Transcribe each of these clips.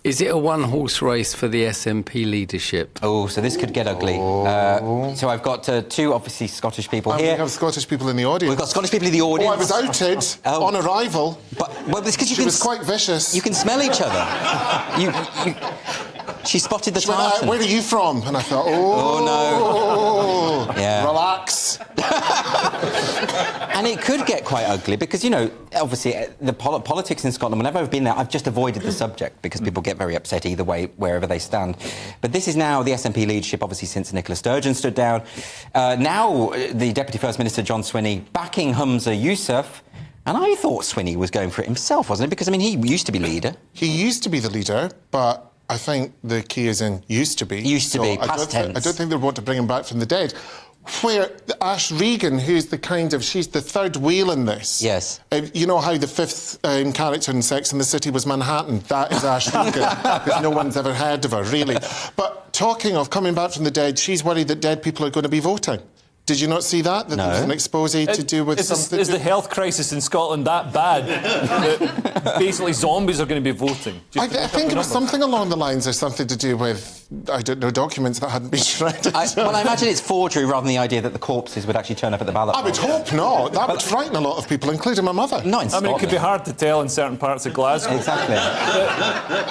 Is it a one-horse race for the SNP leadership? Oh, so this could get ugly. So I've got two, obviously, Scottish people here. We have Scottish people in the audience. We've got Scottish people in the audience. Oh, I was outed on arrival. But it's because she was quite vicious. You can smell each other. She spotted the tartan. Where are you from? And I thought, oh no. Yeah. Relax. And it could get quite ugly because, you know, obviously the politics in Scotland, whenever I've been there, I've just avoided the subject because people get very upset either way, wherever they stand. But this is now the SNP leadership, obviously, since Nicola Sturgeon stood down. Now the Deputy First Minister, John Swinney, backing Humza Yousaf. And I thought Swinney was going for it himself, wasn't it? Because, I mean, he used to be leader. He used to be the leader, but I think the key is in used to be. Used to be, past tense. I don't think they want to bring him back from the dead. Where Ash Regan, who's she's the third wheel in this. Yes. You know how the fifth character in Sex and the City was Manhattan? That is Ash Regan, because no one's ever heard of her, really. But talking of coming back from the dead, she's worried that dead people are going to be voting. Did you not see that? That no. there was an expose to do with something... Is the health crisis in Scotland that bad that basically zombies are going to be voting? I think it was something along the lines of something to do with, I don't know, documents that hadn't been shredded. Well, I imagine it's forgery rather than the idea that the corpses would actually turn up at the ballot box. I would hope not. That would frighten a lot of people, including my mother. Not in Scotland. I mean, it could be hard to tell in certain parts of Glasgow. Exactly.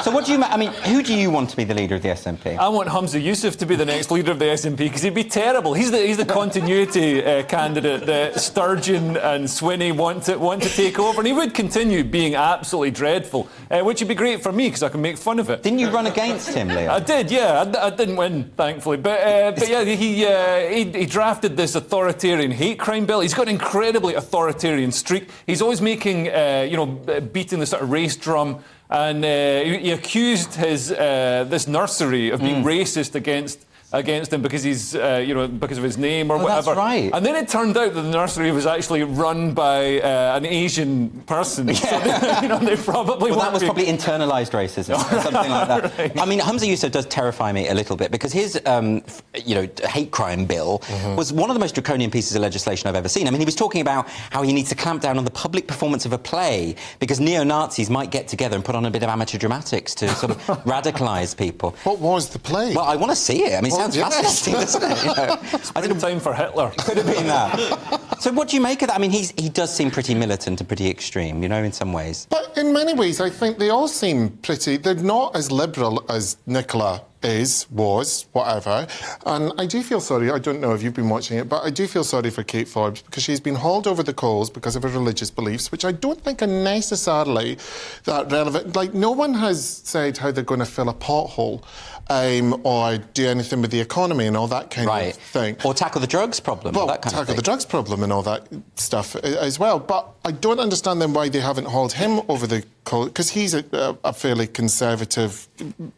So what do you... I mean, who do you want to be the leader of the SNP? I want Humza Yousaf to be the next leader of the SNP because he'd be terrible. He's the continuity candidate that Sturgeon and Swinney want to take over, and he would continue being absolutely dreadful, which would be great for me because I can make fun of it. Didn't you run against him, Leo? I did, yeah. I didn't win, thankfully, but yeah, he drafted this authoritarian hate crime bill. He's got an incredibly authoritarian streak. He's always making, beating the sort of race drum. And he accused this nursery of being racist against him because he's, because of his name or whatever. That's right. And then it turned out that the nursery was actually run by an Asian person. Yeah. So they probably that was probably internalised racism or something like that. Right. I mean, Humza Yousaf does terrify me a little bit because his, hate crime bill was one of the most draconian pieces of legislation I've ever seen. I mean, he was talking about how he needs to clamp down on the public performance of a play because neo-Nazis might get together and put on a bit of amateur dramatics to sort of radicalise people. What was the play? Well, I want to see it. I mean, sounds fascinating, doesn't it? I didn't time for Hitler. Could have been that. So what do you make of that? I mean, he does seem pretty militant and pretty extreme, in some ways. But in many ways, I think they all seem pretty... They're not as liberal as Nicola was, whatever. And I do feel sorry, I don't know if you've been watching it, but I do feel sorry for Kate Forbes because she's been hauled over the coals because of her religious beliefs, which I don't think are necessarily that relevant. Like, no one has said how they're going to fill a pothole or do anything with the economy and all that kind of thing. Or tackle the drugs problem. Well, that kind tackle of thing. the drugs problem and all that stuff as well. But I don't understand then why they haven't hauled him over the coal, because he's a fairly conservative,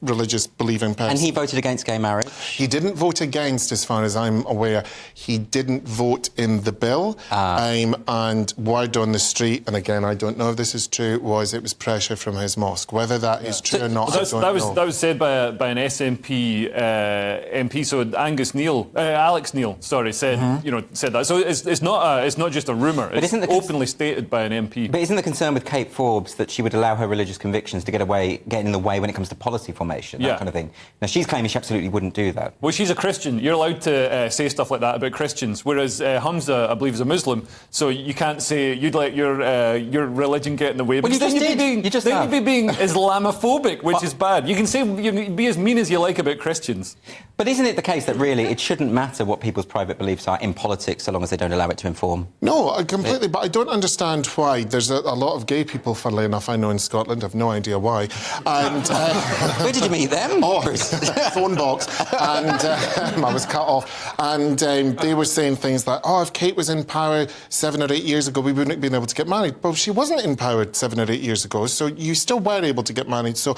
religious, believing person. And he voted against gay marriage? He didn't vote against, as far as I'm aware. He didn't vote in the bill. And word on the street, and again, I don't know if this is true, it was pressure from his mosque. Whether that is true or not, I don't know. That was said by an SNP MP. So Alex Neil, said said that. So it's not just a rumour. It's openly stated by an MP. But isn't the concern with Kate Forbes that she would allow her religious convictions to get in the way when it comes to policy formation, that kind of thing? Now, she's claiming she absolutely wouldn't do that. Well, she's a Christian. You're allowed to say stuff like that about Christians, whereas Humza, I believe, is a Muslim, so you can't say you'd let your religion get in the way. Well, then you'd be being Islamophobic, which is bad. You can say be as mean as you like about Christians. But isn't it the case that really it shouldn't matter what people's private beliefs are in politics so long as they don't allow it to inform? No, completely. But I don't understand why. There's a lot of gay people, funnily enough, I know in Scotland. I've no idea why. And where did you meet them? Phone box. And I was cut off. And they were saying things like, if Kate was in power 7 or 8 years ago, we wouldn't have been able to get married. Well, she wasn't in power 7 or 8 years ago, so you still were able to get married. So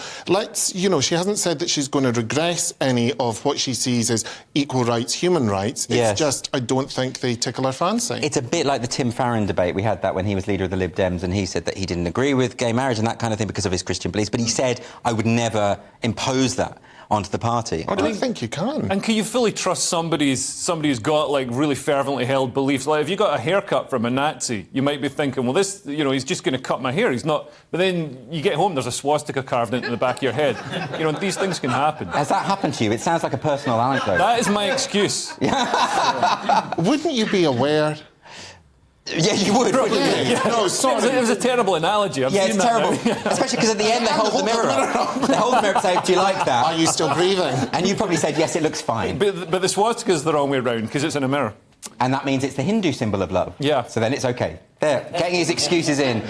she hasn't said that she's going to regress any of what she sees as equal rights, human rights. It's just, I don't think they tickle her fancy. It's a bit like the Tim Farron debate. We had that when he was leader of the Lib Dems, and he said that he didn't agree with gay marriage and that kind of thing because of his Christian beliefs, but he said, I would never impose that onto the party. I don't think you can. And can you fully trust somebody who's got like really fervently held beliefs? Like if you got a haircut from a Nazi, you might be thinking, well, this, you know, he's just going to cut my hair. He's not. But then you get home, there's a swastika carved into the back of your head. You know, these things can happen. Has that happened to you? It sounds like a personal anecdote. That is my excuse. Wouldn't you be aware? Yeah, you would. Wouldn't you? Yeah. No, sorry. It was a terrible analogy. I've Yeah, seen it's that terrible. now. Especially because at the end they hold the mirror up. They hold the mirror up and say, do you like that? Are you still breathing? And you probably said, yes, it looks fine. But the swastika's the wrong way round because it's in a mirror. And that means it's the Hindu symbol of love. Yeah. So then it's okay. There, getting his excuses in.